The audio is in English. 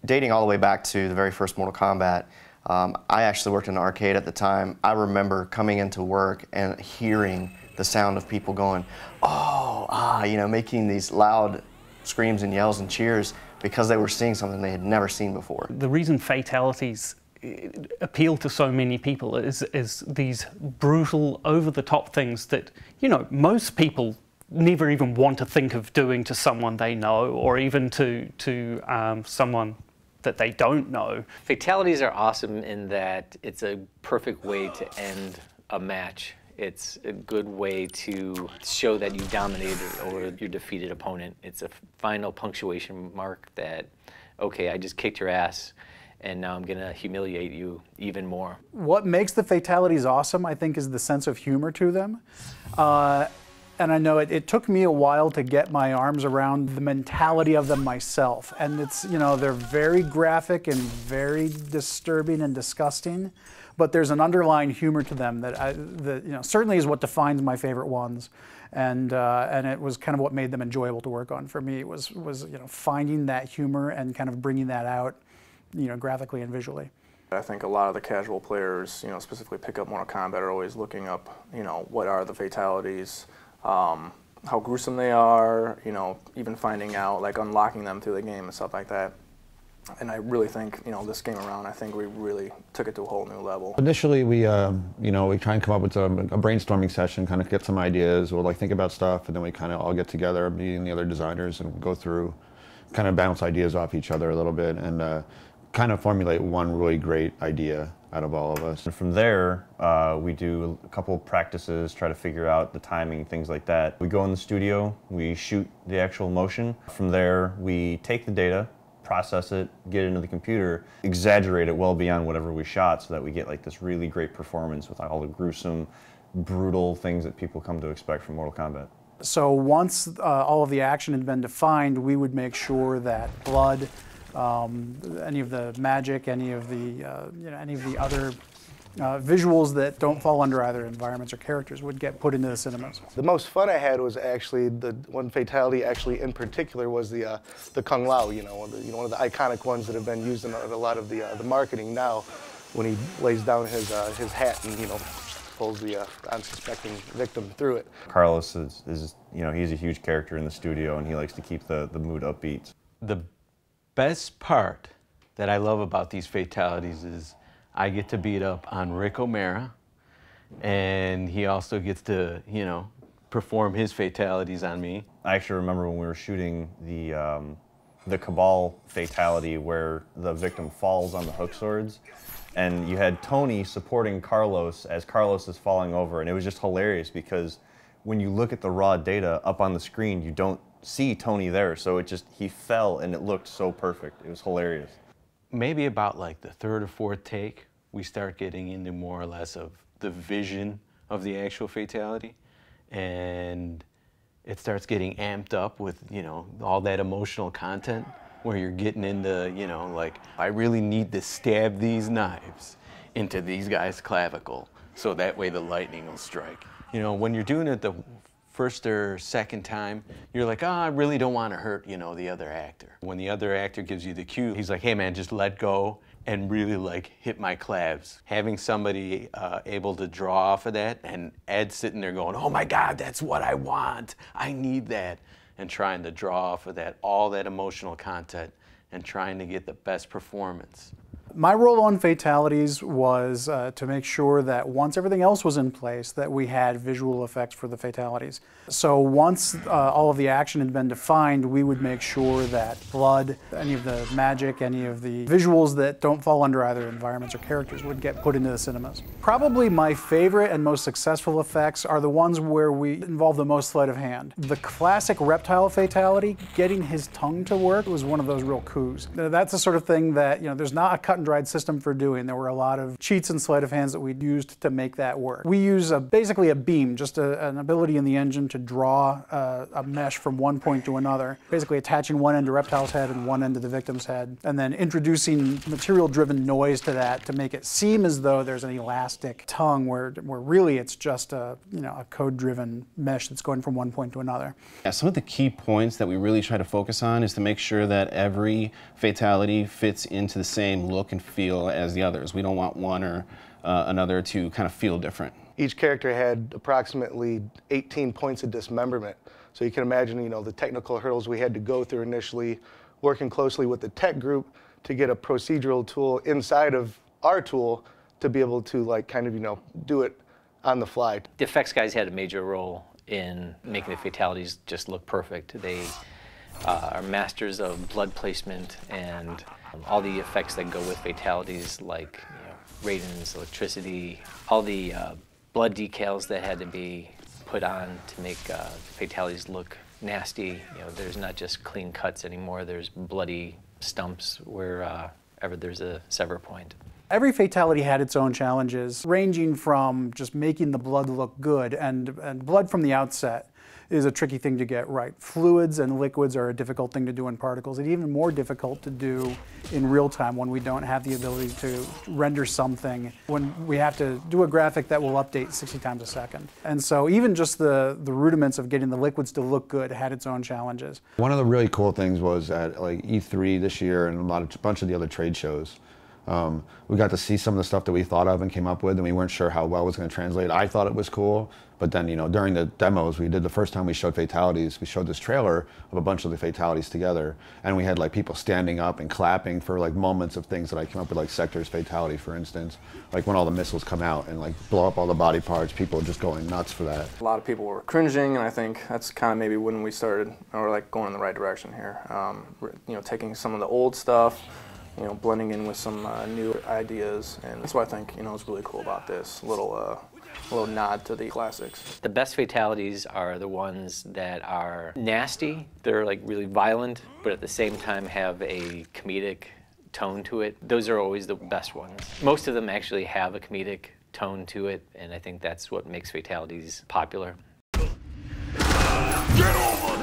Dating all the way back to the very first Mortal Kombat, I actually worked in an arcade at the time. I remember coming into work and hearing the sound of people going, oh, ah, you know, making these loud screams and yells and cheers because they were seeing something they had never seen before. The reason Fatalities appeal to so many people is these brutal, over-the-top things that, you know, most people never even want to think of doing to someone they know, or even to someone that they don't know. Fatalities are awesome in that it's a perfect way to end a match. It's a good way to show that you dominated over your defeated opponent. It's a final punctuation mark that, okay, I just kicked your ass, and now I'm gonna humiliate you even more. What makes the Fatalities awesome, I think, is the sense of humor to them. And I know it took me a while to get my arms around the mentality of them myself. And it's, you know, they're very graphic and very disturbing and disgusting, but there's an underlying humor to them that, you know, certainly is what defines my favorite ones. And it was kind of what made them enjoyable to work on for me, was you know, finding that humor and kind of bringing that out, you know, graphically and visually. I think a lot of the casual players, you know, specifically pick up Mortal Kombat, are always looking up, you know, what are the fatalities, how gruesome they are, you know, even finding out, like unlocking them through the game and stuff like that. And I really think, you know, this game around, I think we really took it to a whole new level. Initially, we, you know, we try and come up with a brainstorming session, kind of get some ideas, we'll like think about stuff, and then we kind of all get together, me and the other designers, and go through, kind of bounce ideas off each other a little bit, and kind of formulate one really great idea out of all of us. And from there, we do a couple of practices, try to figure out the timing, things like that. We go in the studio, we shoot the actual motion. From there, we take the data, process it, get it into the computer, exaggerate it well beyond whatever we shot so that we get like this really great performance with all the gruesome, brutal things that people come to expect from Mortal Kombat. So once all of the action had been defined, we would make sure that blood, any of the magic, any of the you know, any of the other visuals that don't fall under either environments or characters would get put into the cinemas. The most fun I had was actually the one fatality, actually in particular, was the Kung Lao. You know, one of the iconic ones that have been used in a lot of the marketing now, when he lays down his hat and, you know, pulls the unsuspecting victim through it. Carlos is you know, he's a huge character in the studio, and he likes to keep the mood upbeat. The best part that I love about these fatalities is I get to beat up on Rick O'Mara, and he also gets to, you know, perform his fatalities on me. I actually remember when we were shooting the Cabal fatality where the victim falls on the hook swords, and you had Tony supporting Carlos as Carlos is falling over, and it was just hilarious because when you look at the raw data up on the screen, you don't see Tony there, so it just, he fell and it looked so perfect. It was hilarious. Maybe about like the third or fourth take, we start getting into more or less of the vision of the actual fatality, and it starts getting amped up with, you know, all that emotional content where you're getting into, you know, like, I really need to stab these knives into these guys' clavicle so that way the lightning will strike. You know, when you're doing it the first or second time, you're like, oh, I really don't want to hurt, you know, the other actor. When the other actor gives you the cue, he's like, hey man, just let go and really like hit my clavs. Having somebody able to draw off of that, and Ed sitting there going, oh my God, that's what I want, I need that, and trying to draw off of that, all that emotional content, and trying to get the best performance. My role on Fatalities was to make sure that once everything else was in place, that we had visual effects for the fatalities. So once all of the action had been defined, we would make sure that blood, any of the magic, any of the visuals that don't fall under either environments or characters would get put into the cinemas. Probably my favorite and most successful effects are the ones where we involve the most sleight of hand. The classic reptile fatality, getting his tongue to work, was one of those real coups. That's the sort of thing that, you know, there's not a cut and and dried system for doing. There were a lot of cheats and sleight of hands that we used to make that work. We use basically a beam, just an ability in the engine to draw a mesh from one point to another, basically attaching one end to Reptile's head and one end to the victim's head, and then introducing material-driven noise to that to make it seem as though there's an elastic tongue where really it's just a code-driven mesh that's going from one point to another. Yeah, some of the key points that we really try to focus on is to make sure that every fatality fits into the same look and feel as the others. We don't want one or another to kind of feel different. Each character had approximately 18 points of dismemberment. So you can imagine, the technical hurdles we had to go through initially, working closely with the tech group to get a procedural tool inside of our tool to be able to do it on the fly. The effects guys had a major role in making the fatalities just look perfect. They are masters of blood placement and all the effects that go with fatalities, like radons, electricity, all the blood decals that had to be put on to make fatalities look nasty. There's not just clean cuts anymore. There's bloody stumps wherever there's a sever point. Every fatality had its own challenges, ranging from just making the blood look good, and blood from the outset is a tricky thing to get right. Fluids and liquids are a difficult thing to do in particles, and even more difficult to do in real time when we don't have the ability to render something, when we have to do a graphic that will update 60 times a second. And so even just the rudiments of getting the liquids to look good had its own challenges. One of the really cool things was at E3 this year and a bunch of the other trade shows, we got to see some of the stuff that we thought of and came up with, and we weren't sure how well it was going to translate. I thought it was cool, but then during the demos we did, the first time we showed fatalities, we showed this trailer of a bunch of the fatalities together, and we had people standing up and clapping for moments of things that I came up with, like Sector's fatality, for instance, when all the missiles come out and blow up all the body parts. People just going nuts for that. A lot of people were cringing, and I think that's kind of maybe when we started, or going in the right direction here. Taking some of the old stuff, blending in with some new ideas, and that's what I think is really cool about this little nod to the classics. The best fatalities are the ones that are nasty. They're really violent, but at the same time have a comedic tone to it. Those are always the best ones. Most of them actually have a comedic tone to it, and I think that's what makes fatalities popular. Get over